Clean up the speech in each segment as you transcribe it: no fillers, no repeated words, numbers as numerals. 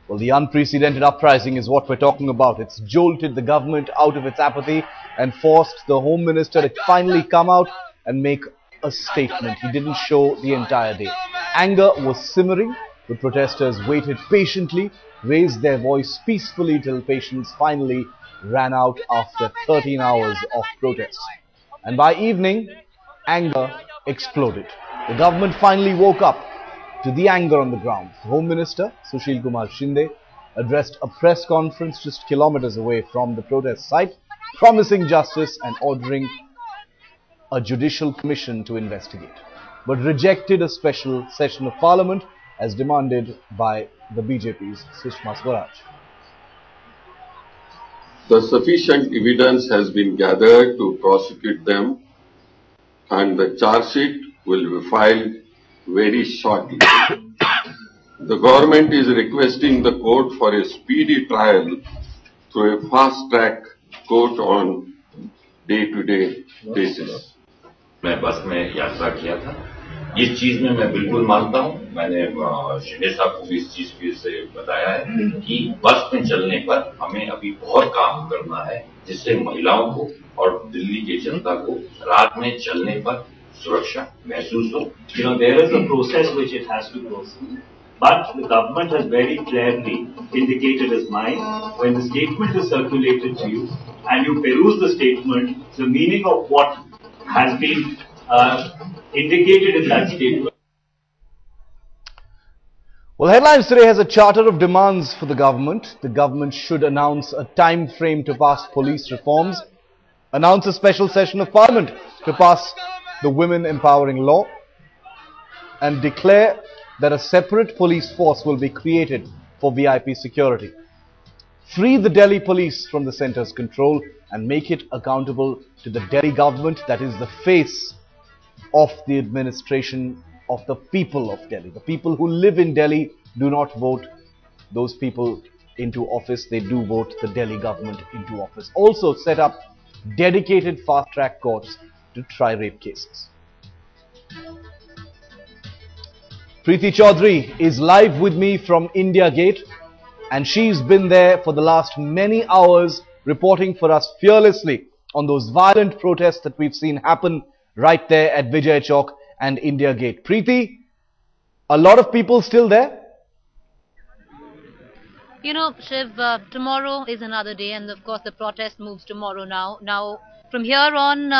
Well, the unprecedented uprising is what we're talking about. It's jolted the government out of its apathy and forced the Home Minister to finally come out and make a statement. He didn't show the entire day. Anger was simmering. The protesters waited patiently, raised their voice peacefully till patience finally ran out after 13 hours of protest. And by evening, anger exploded. The government finally woke up to the anger on the ground. The Home Minister, Sushil Kumar Shinde, addressed a press conference just kilometers away from the protest site, promising justice and ordering a judicial commission to investigate, but rejected a special session of parliament as demanded by the BJP's Sushma Swaraj. The sufficient evidence has been gathered to prosecute them, and the charge sheet will be filed very shortly. The government is requesting the court for a speedy trial through a fast-track court on day-to-day basis. मैं बस में यात्रा किया था। इस चीज में मैं बिल्कुल मानता हूं। मैंने शिंदे साहब को भी इस चीज से बताया है कि बस में चलने पर हमें अभी बहुत काम करना है, जिससे महिलाओं को और दिल्ली की जनता को रात में चलने पर सुरक्षा महसूस हो। You know, there is a process which it has to go through, but the government has very clearly indicated its mind. When the statement is circulated to you and you peruse the statement, the meaning of what has been indicated in that statement. Well, Headlines today has a charter of demands for the government. The government should announce a time frame to pass police reforms, announce a special session of parliament to pass the women empowering law, and declare that a separate police force will be created for VIP security. Free the Delhi police from the centre's control and make it accountable to the Delhi government, that is the face of the administration of the people of Delhi. The people who live in Delhi do not vote those people into office, they do vote the Delhi government into office. Also set up dedicated fast-track courts to try rape cases. Preeti Chaudhary is live with me from India Gate, and she's been there for the last many hours reporting for us fearlessly on those violent protests that we've seen happen right there at Vijay Chowk and India Gate. Preeti, a lot of people still there? You know, Shiv, tomorrow is another day, and of course the protest moves tomorrow now. Now, from here on,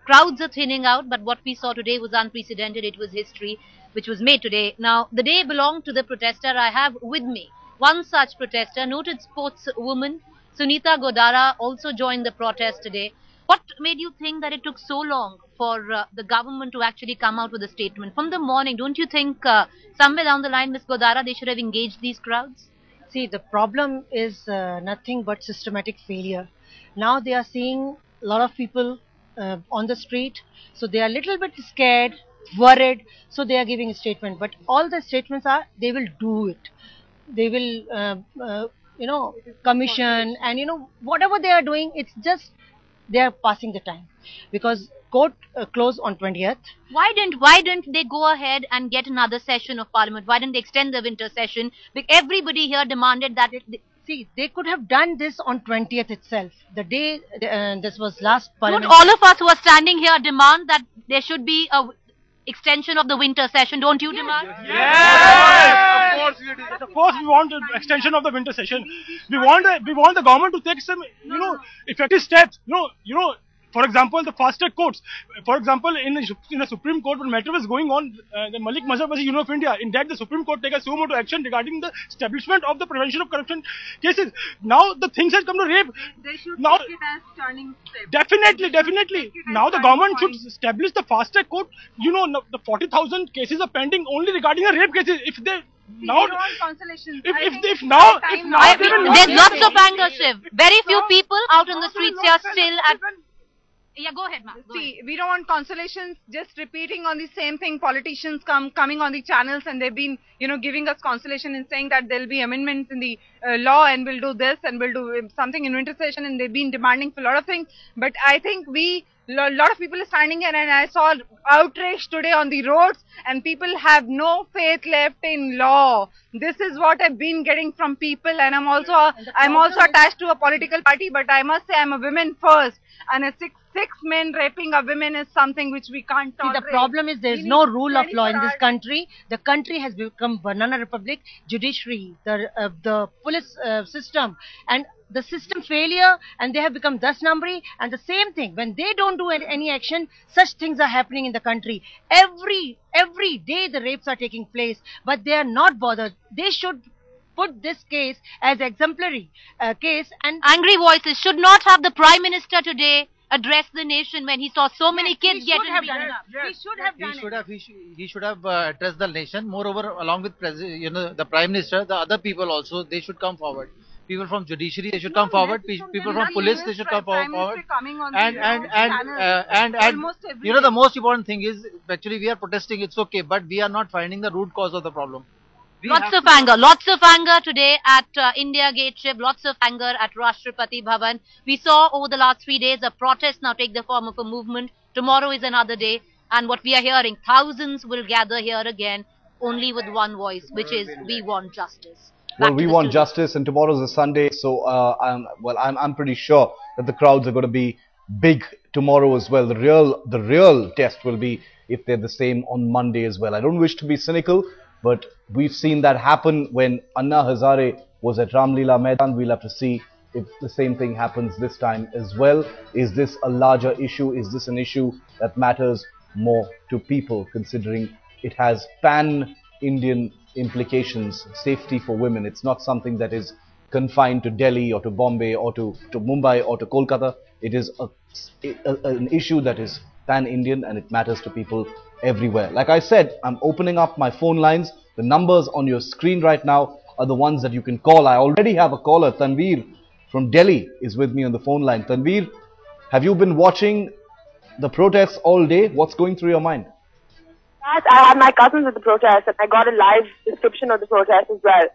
crowds are thinning out, but what we saw today was unprecedented. It was history which was made today. Now, the day belonged to the protester. I have with me one such protester, noted sportswoman Sunita Godara, also joined the protest today. What made you think that it took so long for the government to actually come out with a statement? From the morning, don't you think somewhere down the line, Ms. Godara, they should have engaged these crowds? See, the problem is nothing but systematic failure. Now they are seeing a lot of people on the street, so they are a little bit scared, worried, so they are giving a statement. But all the statements are, they will do it. They will, commission, and, whatever they are doing, it's just they are passing the time. Because court closed on 20th. Why didn't they go ahead and get another session of parliament? Why didn't they extend the winter session? Everybody here demanded that See, they could have done this on 20th itself. The day this was last parliament. Don't all of us who are standing here demand that there should be a extension of the winter session? Don't you demand? Yes! Of course we want an extension of the winter session. We want the government to take some, effective steps. For example, the fast-track courts. For example, in the Supreme Court, when matter was going on, the Malik Mazhar versus Union of India, in that the Supreme Court take a suo motu action regarding the establishment of the prevention of corruption cases. Now the things have come to rape. They should now, take it as turning step. Definitely. Now the government should establish the fast-track court. The 40,000 cases are pending only regarding a rape cases. If they now, if now, there's lots of anger, Shiv. Very few people out on the streets here still at. Yeah, go ahead, ma'am. See, we don't want consolations just repeating on the same thing. Politicians coming on the channels and they've been, giving us consolation and saying that there'll be amendments in the law and we'll do this and we'll do something in winter session, and they've been demanding for a lot of things. But I think a lot of people are standing here, and I saw outrage today on the roads, and people have no faith left in law. This is what I've been getting from people, and I'm also attached to a political party, but I must say I'm a woman first, and a six men raping a woman is something which we can't tolerate. See, the problem is there is no rule of law in this country. The country has become banana republic, judiciary, the police system, and the system failure, and they have become das numbri. And the same thing, when they don't do any action, such things are happening in the country. Every day the rapes are taking place, but they are not bothered. They should put this case as exemplary case. And angry voices should not have the Prime Minister today address the nation when he saw so many kids getting beaten up. He should have done it. He should have addressed the nation. Moreover, along with the Prime Minister, the other people also, they should come forward. People from judiciary, they should come forward. People from police, they should come forward. And the most important thing is, actually we are protesting, it's okay, but we are not finding the root cause of the problem. Lots of anger today at India Gate ship, lots of anger at Rashtrapati Bhavan. We saw over the last 3 days a protest now take the form of a movement. Tomorrow is another day, and what we are hearing, thousands will gather here again, only with one voice, which is we want justice. Well, we want justice, and tomorrow's a Sunday, so I'm pretty sure that the crowds are going to be big tomorrow as well. The real test will be if they're the same on Monday as well. I don't wish to be cynical, but we've seen that happen when Anna Hazare was at Ramlila Maidan. We'll have to see if the same thing happens this time as well. Is this a larger issue? Is this an issue that matters more to people, considering it has pan-Indian implications, safety for women? It's not something that is confined to Delhi or to Bombay or to Mumbai or to Kolkata. It is an issue that is pan-Indian, and it matters to people everywhere. Like I said, I'm opening up my phone lines. The numbers on your screen right now are the ones that you can call. I already have a caller. Tanveer from Delhi is with me on the phone line. Tanveer, have you been watching the protests all day? What's going through your mind? I had my cousins at the protest, and I got a live description of the protest as well.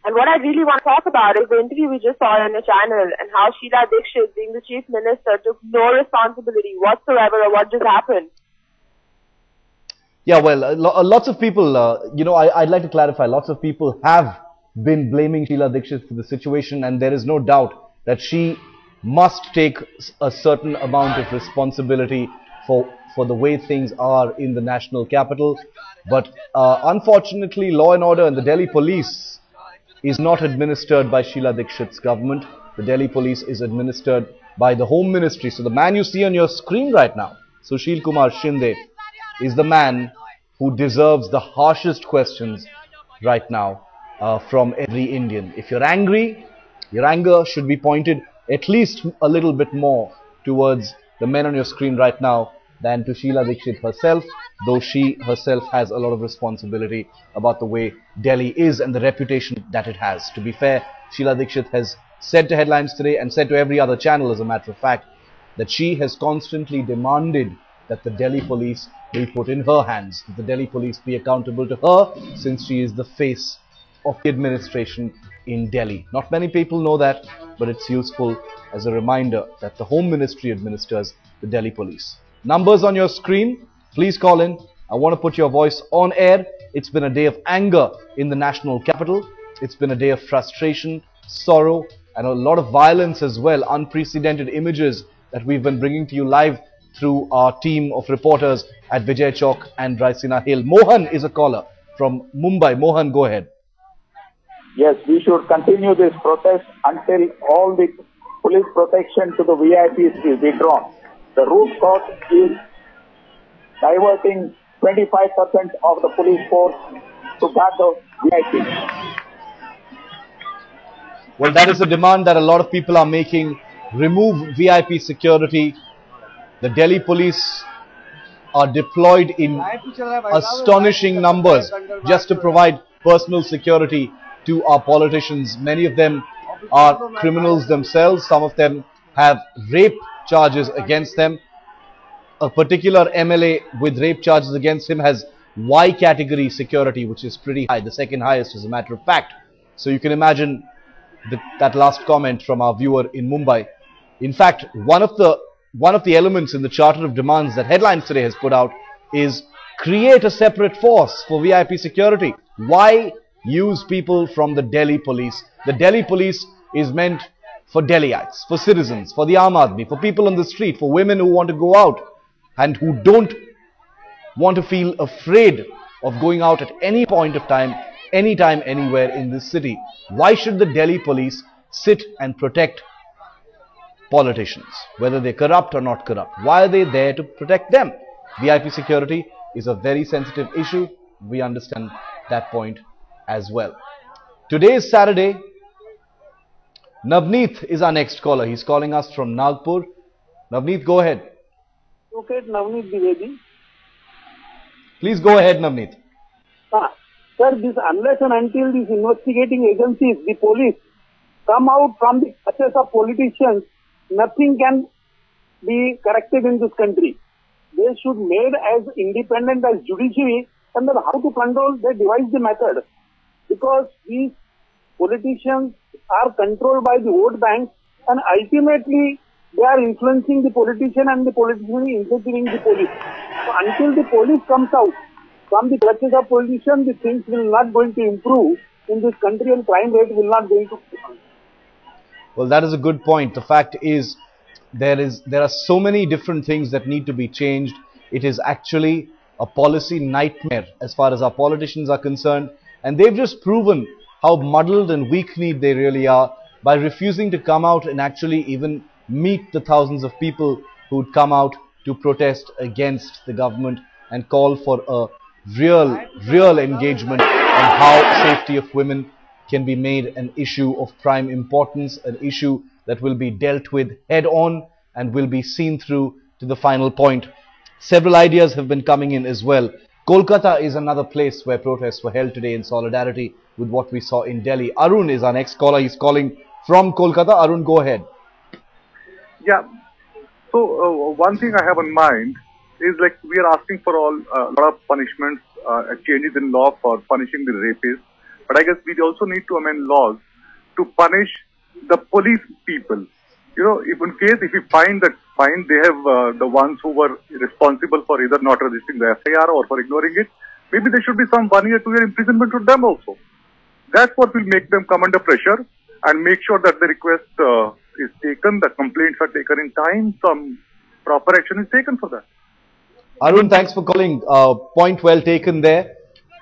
And what I really want to talk about is the interview we just saw on your channel, and how Sheila Dikshit, being the chief minister, took no responsibility whatsoever of what just happened. Yeah, well, lots of people, I'd like to clarify, lots of people have been blaming Sheila Dikshit for the situation, and there is no doubt that she must take a certain amount of responsibility for the way things are in the national capital. But unfortunately, law and order and the Delhi police is not administered by Sheila Dikshit's government. The Delhi police is administered by the Home Ministry. So the man you see on your screen right now, Sushil Kumar Shinde, is the man who deserves the harshest questions right now from every Indian. If you're angry, your anger should be pointed at least a little bit more towards the men on your screen right now than to Sheila Dikshit herself, though she herself has a lot of responsibility about the way Delhi is and the reputation that it has. To be fair, Sheila Dikshit has said to Headlines Today and said to every other channel, as a matter of fact, that she has constantly demanded that the Delhi police be put in her hands, that the Delhi police be accountable to her, since she is the face of the administration in Delhi. Not many people know that, but it's useful as a reminder that the Home Ministry administers the Delhi police. Numbers on your screen, please call in. I want to put your voice on air. It's been a day of anger in the national capital. It's been a day of frustration, sorrow, and a lot of violence as well. Unprecedented images that we've been bringing to you live through our team of reporters at Vijay Chowk and Raisina Hill. Mohan is a caller from Mumbai. Mohan, go ahead. Yes, we should continue this protest until all the police protection to the VIPs is withdrawn. The root cause is diverting 25% of the police force to guard the VIPs. Well, that is a demand that a lot of people are making. Remove VIP security. The Delhi police are deployed in astonishing numbers just to provide personal security to our politicians. Many of them are criminals themselves. Some of them have rape charges against them. a particular MLA with rape charges against him has Y category security, which is pretty high, the second highest as a matter of fact. So you can imagine that last comment from our viewer in Mumbai. In fact, one of the elements in the Charter of Demands that Headlines Today has put out is create a separate force for VIP security. Why use people from the Delhi police? The Delhi police is meant for Delhiites, for citizens, for the Aam Aadmi, for people on the street, for women who want to go out and who don't want to feel afraid of going out at any point of time, anytime, anywhere in this city. Why should the Delhi police sit and protect politicians, whether they're corrupt or not corrupt? Why are they there to protect them? VIP security is a very sensitive issue. We understand that point as well. Today is Saturday. Navneet is our next caller. He's calling us from Nagpur. Navneet, go ahead. Okay, Navneet Dwivedi. Please go ahead, Navneet. Sir, this unless and until these investigating agencies, the police, come out from the clutches of politicians, nothing can be corrected in this country. They should made as independent as judiciary, and then how to control, they devise the method. Because these politicians are controlled by the vote banks, and ultimately they are influencing the politician, and the politician is influencing the police. So until the police comes out from the clutches of politicians, the things will not going to improve in this country, and crime rate will not going to improve. Well, that is a good point. The fact is, there are so many different things that need to be changed. It is actually a policy nightmare as far as our politicians are concerned, and they've just proven how muddled and weak-kneed they really are by refusing to come out and actually even meet the thousands of people who'd come out to protest against the government and call for a real engagement on how safety of women can be made an issue of prime importance, an issue that will be dealt with head on and will be seen through to the final point. Several ideas have been coming in as well. Kolkata is another place where protests were held today in solidarity with what we saw in Delhi. Arun is our next caller. He's calling from Kolkata. Arun, go ahead. Yeah. So one thing I have in mind is, like, we are asking for a lot of punishments, changes in law for punishing the rapists. But I guess we also need to amend laws to punish the police people. You know, if we find they have the ones who were responsible for either not registering the FIR or for ignoring it, maybe there should be some 1 year, 2 year imprisonment to them also. That's what will make them come under pressure and make sure that the request is taken, the complaints are taken in time, some proper action is taken for that. Arun, thanks for calling. Point well taken there.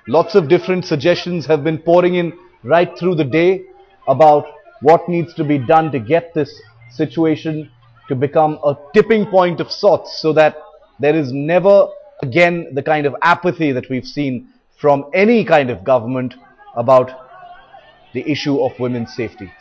Lots of different suggestions have been pouring in right through the day about what needs to be done to get this situation to become a tipping point of sorts, so that there is never again the kind of apathy that we've seen from any kind of government about the issue of women's safety.